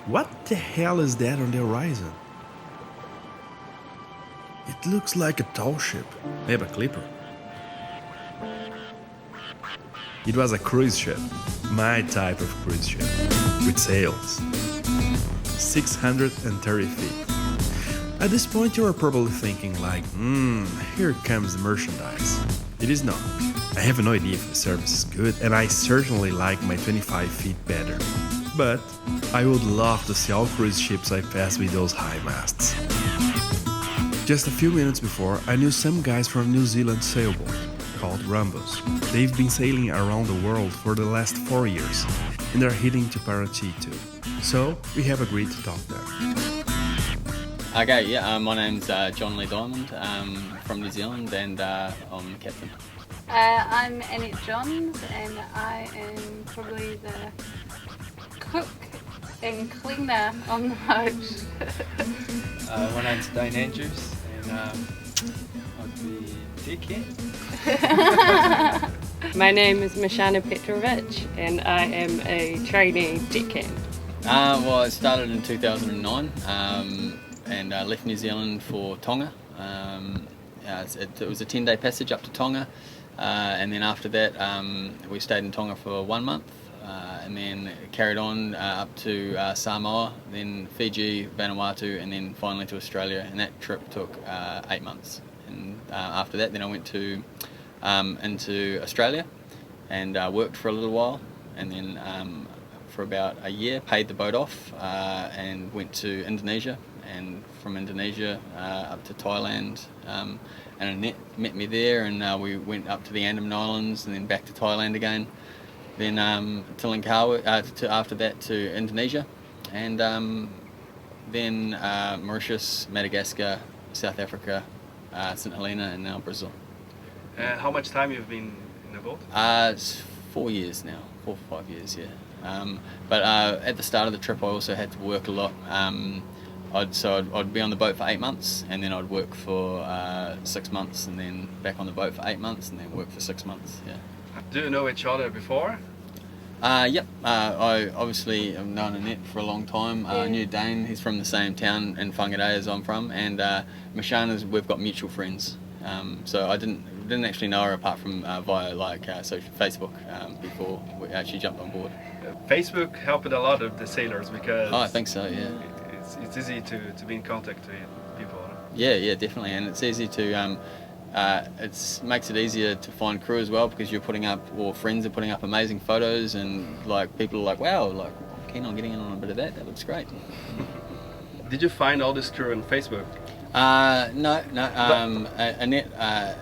What the hell is that on the horizon? It looks like a tall ship, maybe a clipper. It was a cruise ship, my type of cruise ship, with sails. 630 feet. At this point you are probably thinking like, here comes the merchandise. It is not. I have no idea if the service is good, and I certainly like my 25 feet better. But I would love to see all cruise ships I pass with those high masts. Just a few minutes before, I knew some guys from New Zealand sailboat, called Rambos. They've been sailing around the world for the last 4 years, and they're heading to Paraty too. So we have agreed to talk there. Okay, yeah, my name's John Lee Diamond from New Zealand, and I'm the captain. I'm Annette Diamond, and I am probably the cook and cleaner on the boat. My name's Dane Andrews, and I'd be deckhand. My name is Mashana Petrovic, and I am a trainee deckhand. Well, I started in 2009 and left New Zealand for Tonga. It was a 10-day passage up to Tonga, and then after that we stayed in Tonga for 1 month, and then carried on up to Samoa, then Fiji, Vanuatu, and then finally to Australia, and that trip took 8 months. And after that then I went to into Australia and worked for a little while, and then for about a year paid the boat off and went to Indonesia, and from Indonesia up to Thailand, and Annette met me there, and we went up to the Andaman Islands and then back to Thailand again, then to Langkawi, after that to Indonesia, and then Mauritius, Madagascar, South Africa, St Helena, and now Brazil. How much time you've been in the boat? It's 4 years now, 4 or 5 years, yeah. But at the start of the trip I also had to work a lot. I'd be on the boat for 8 months, and then I'd work for 6 months, and then back on the boat for 8 months, and then work for 6 months, yeah. Do you know each other before? Yep, I obviously have known Annette for a long time. I knew Dane, he's from the same town in Whangarei as I'm from, and Mashana's, we've got mutual friends. So I didn't actually know her apart from via social Facebook before we actually jumped on board. Facebook helped a lot of the sailors because I think so, yeah. It's easy to be in contact with people. Yeah, definitely, and it's easy to makes it easier to find crew as well, because you're putting up, or friends are putting up amazing photos, and people are like, wow, I'm keen on getting in on a bit of that. That looks great. Did you find all this crew on Facebook? No. Annette,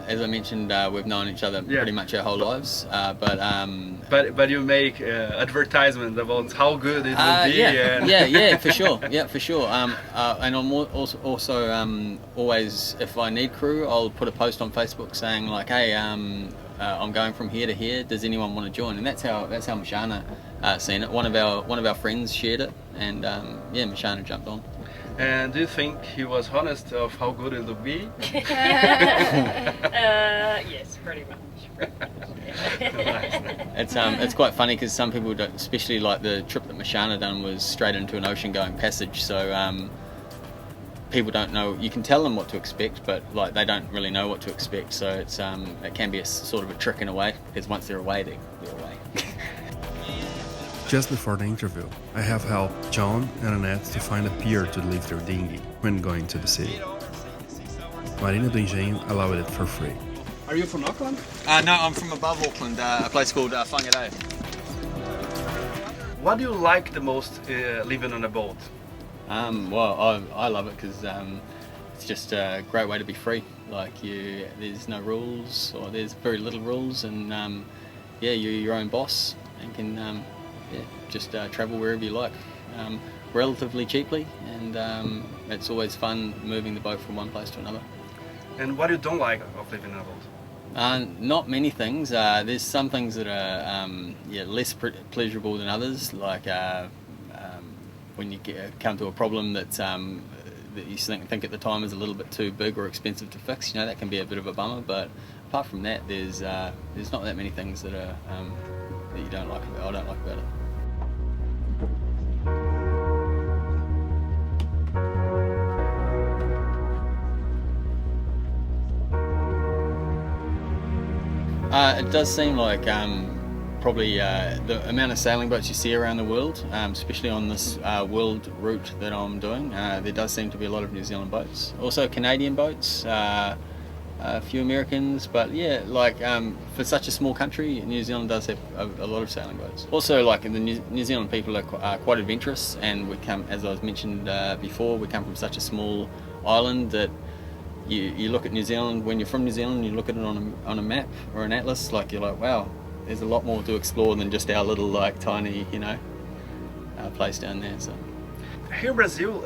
as I mentioned, we've known each other pretty much our whole lives. But you make advertisement about how good it will be. Yeah, for sure. Yeah, for sure. And I'm also always, if I need crew, I'll put a post on Facebook saying like, hey, I'm going from here to here. Does anyone want to join? And that's how Mashana seen it. One of our friends shared it, and Mashana jumped on. And do you think he was honest of how good it would be? Yes, pretty much. It's quite funny because some people don't, especially like the trip that Mashana done was straight into an ocean-going passage, so people don't know. You can tell them what to expect, but they don't really know what to expect. So it can be a sort of a trick in a way, because once they're away, they're away. Just before the interview, I have helped John and Annette to find a pier to leave their dinghy when going to the city. Marina do Engenho allowed it for free. Are you from Auckland? No, I'm from above Auckland, a place called Whangarei. What do you like the most living on a boat? Well, I love it because it's just a great way to be free. There's no rules, or there's very little rules, and you're your own boss and can just travel wherever you like, relatively cheaply, and it's always fun moving the boat from one place to another. And what you don't like of living on a boat? Not many things. There's some things that are less pleasurable than others, like when you come to a problem that you think at the time is a little bit too big or expensive to fix. That can be a bit of a bummer, but apart from that, there's not that many things that are that you don't like. I don't like about it. It does seem like probably the amount of sailing boats you see around the world, especially on this world route that I'm doing, there does seem to be a lot of New Zealand boats. Also Canadian boats, a few Americans, but yeah, like for such a small country, New Zealand does have a lot of sailing boats. Also, like the New Zealand people are quite adventurous, and we come, as I was mentioned before, we come from such a small island that you look at New Zealand, when you're from New Zealand, you look at it on a map or an atlas, like you're like, wow, there's a lot more to explore than just our little like tiny, you know, place down there. So Here in Brazil,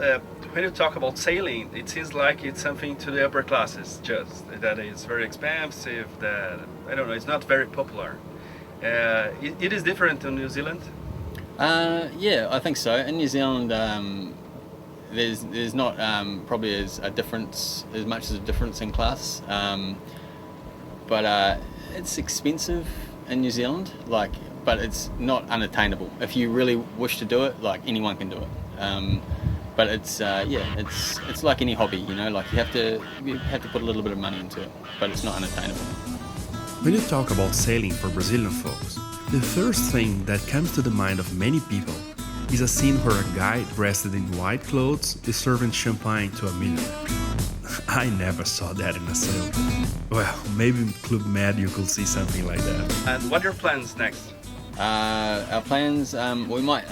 when you talk about sailing, it seems like it's something to the upper classes, just that it's very expensive, that, I don't know, it's not very popular. It is different in New Zealand? Yeah, I think so. In New Zealand, there's not probably as much as a difference in class, but it's expensive in New Zealand, like, but it's not unattainable. If you really wish to do it, like anyone can do it. But it's it's like any hobby, you know, like you have to put a little bit of money into it, but it's not unattainable. When you talk about sailing for Brazilian folks, the first thing that comes to the mind of many people is a scene where a guy dressed in white clothes is serving champagne to a millionaire. I never saw that in a sailboat. Well, maybe in Club Med you could see something like that. And what are your plans next? Our plans, we might,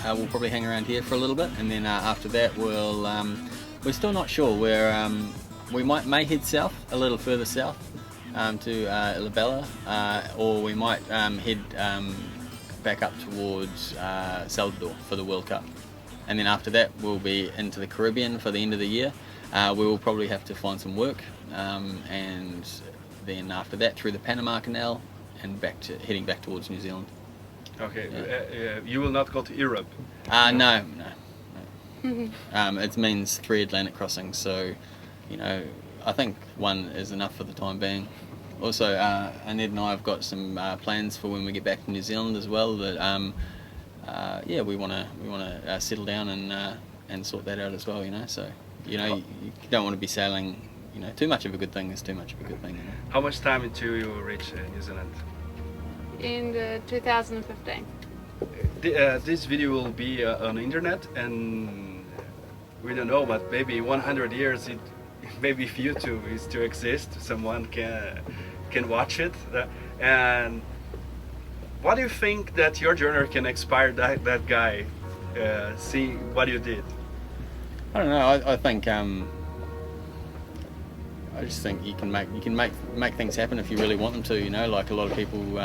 we'll probably hang around here for a little bit, and then after that we're still not sure. We may head south, a little further south, to Ilhabela, or we might head back up towards Salvador for the World Cup. And then after that we'll be into the Caribbean for the end of the year. We will probably have to find some work, and then after that through the Panama Canal and heading back towards New Zealand. Okay, you will not go to Europe? No. It means 3 Atlantic crossings, so you know, I think 1 is enough for the time being. Also, Annette and I have got some plans for when we get back to New Zealand as well. That yeah, we want to settle down and sort that out as well. You know, so you know, you don't want to be sailing. You know, too much of a good thing is too much of a good thing. You know? How much time until you reach New Zealand? In 2015. This video will be on the internet, and we don't know, but maybe 100 years, maybe if YouTube is still exist, someone can watch it. And what do you think that your journey can inspire that guy, see what you did? I don't know. I think I just think you can make things happen if you really want them to. You know, like a lot of people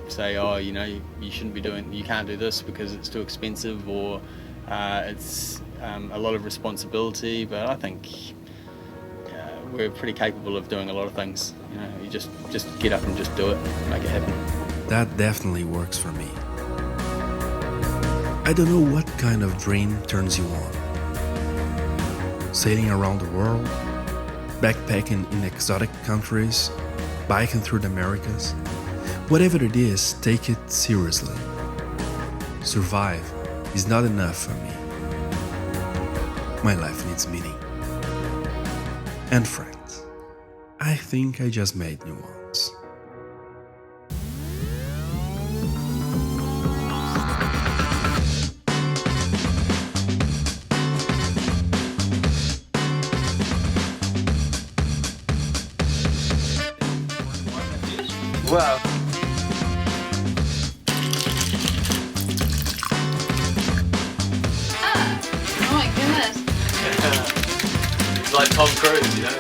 say, oh, you know, you can't do this because it's too expensive, or it's a lot of responsibility. But I think we're pretty capable of doing a lot of things. You know, you just get up and just do it, make it happen. That definitely works for me. I don't know what kind of dream turns you on. Sailing around the world, backpacking in exotic countries, biking through the Americas. Whatever it is, take it seriously. Survive is not enough for me. My life needs meaning. And friends. I think I just made new ones. Wow. Oh my goodness. It's like Tom Cruise, you know.